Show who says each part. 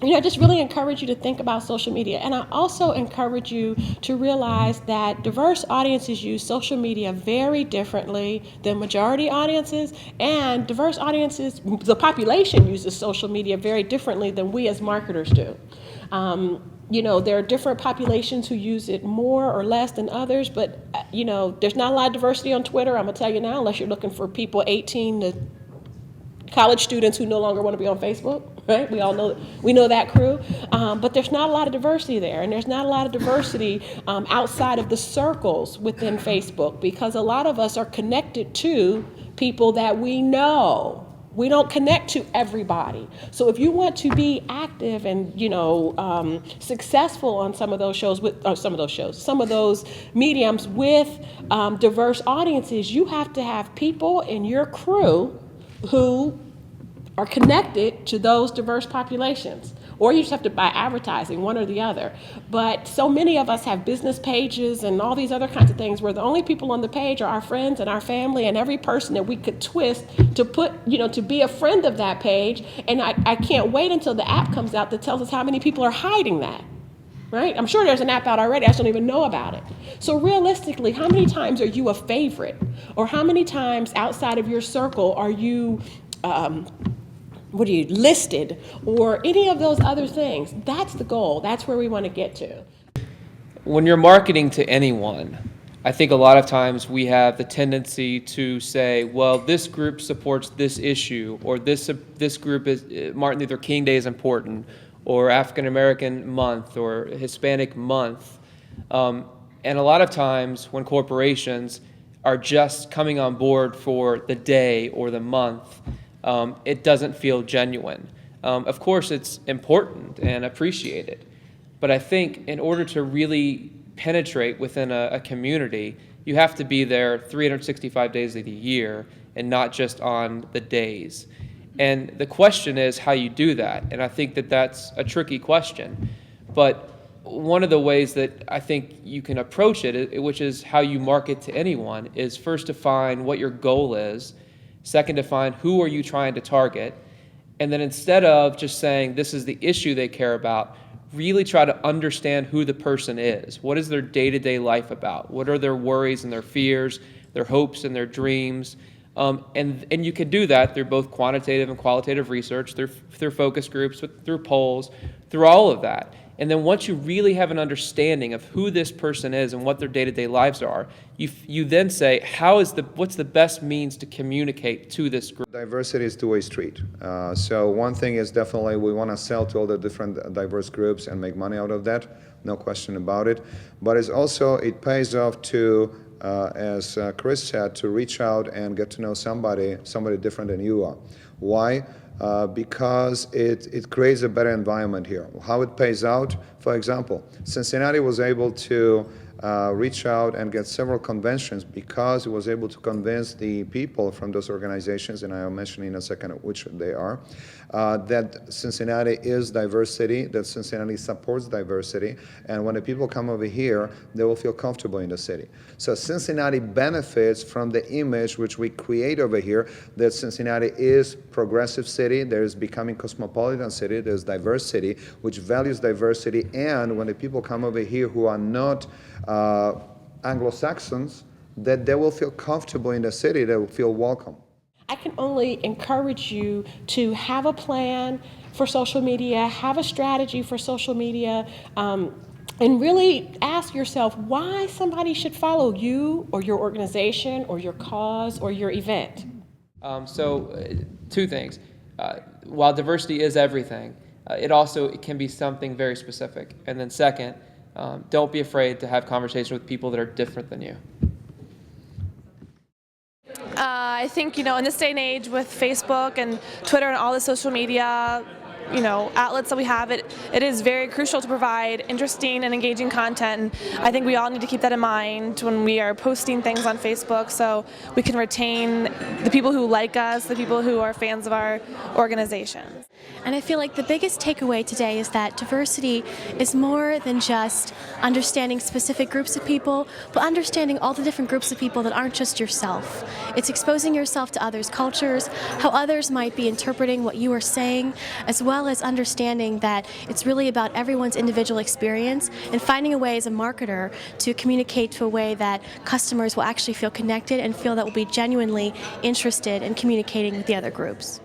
Speaker 1: I just really encourage you to think about social media. And I also encourage you to realize that diverse audiences use social media very differently than majority audiences, and diverse audiences, the population uses social media very differently than we as marketers do. There are different populations who use it more or less than others, but, there's not a lot of diversity on Twitter, I'm gonna tell you now, unless you're looking for people 18 to college students who no longer want to be on Facebook, right? We know that crew, but there's not a lot of diversity there, and there's not a lot of diversity outside of the circles within Facebook, because a lot of us are connected to people that we know. We don't connect to everybody. So if you want to be active and successful on some of those mediums with diverse audiences, you have to have people in your crew who are connected to those diverse populations. Or you just have to buy advertising, one or the other. But so many of us have business pages and all these other kinds of things where the only people on the page are our friends and our family and every person that we could twist to put, to be a friend of that page. And I can't wait until the app comes out that tells us how many people are hiding that. Right? I'm sure there's an app out already, I just don't even know about it. So realistically, how many times are you a favorite? Or how many times outside of your circle are you, listed? Or any of those other things? That's the goal, that's where we want to get to.
Speaker 2: When you're marketing to anyone, I think a lot of times we have the tendency to say, well, this group supports this issue, or this group is, Martin Luther King Day is important, or African American month, or Hispanic month. And a lot of times when corporations are just coming on board for the day or the month, it doesn't feel genuine. Of course, it's important and appreciated, but I think in order to really penetrate within a community, you have to be there 365 days of the year and not just on the days. And the question is how you do that. And I think that that's a tricky question. But one of the ways that I think you can approach it, which is how you market to anyone, is first define what your goal is. Second, define who are you trying to target. And then instead of just saying this is the issue they care about, really try to understand who the person is. What is their day-to-day life about? What are their worries and their fears, their hopes and their dreams? And you can do that through both quantitative and qualitative research, through focus groups, through polls, through all of that. And then once you really have an understanding of who this person is and what their day-to-day lives are, you then say, what's the best means to communicate to this group?
Speaker 3: Diversity is a two-way street. So one thing is definitely we want to sell to all the different diverse groups and make money out of that, no question about it. But it's also, it pays off to as Chris said, to reach out and get to know somebody different than you are. Why? Because it creates a better environment here. How it pays out, for example, Cincinnati was able to reach out and get several conventions because it was able to convince the people from those organizations, and I'll mention in a second which they are, that Cincinnati is diverse city, that Cincinnati supports diversity, and when the people come over here, they will feel comfortable in the city. So Cincinnati benefits from the image which we create over here, that Cincinnati is progressive city, there's becoming cosmopolitan city, there's diverse city, which values diversity, and when the people come over here who are not Anglo-Saxons, that they will feel comfortable in the city, they will feel welcome.
Speaker 1: I can only encourage you to have a plan for social media, have a strategy for social media, and really ask yourself why somebody should follow you or your organization or your cause or your event.
Speaker 2: Two things. While diversity is everything, it can be something very specific. And then second, don't be afraid to have conversations with people that are different than you.
Speaker 4: I think, in this day and age with Facebook and Twitter and all the social media, outlets that we have, it is very crucial to provide interesting and engaging content. And I think we all need to keep that in mind when we are posting things on Facebook so we can retain the people who like us, the people who are fans of our organization.
Speaker 5: And I feel like the biggest takeaway today is that diversity is more than just understanding specific groups of people, but understanding all the different groups of people that aren't just yourself. It's exposing yourself to others' cultures, how others might be interpreting what you are saying, as well as understanding that it's really about everyone's individual experience and finding a way as a marketer to communicate to a way that customers will actually feel connected and feel that will be genuinely interested in communicating with the other groups.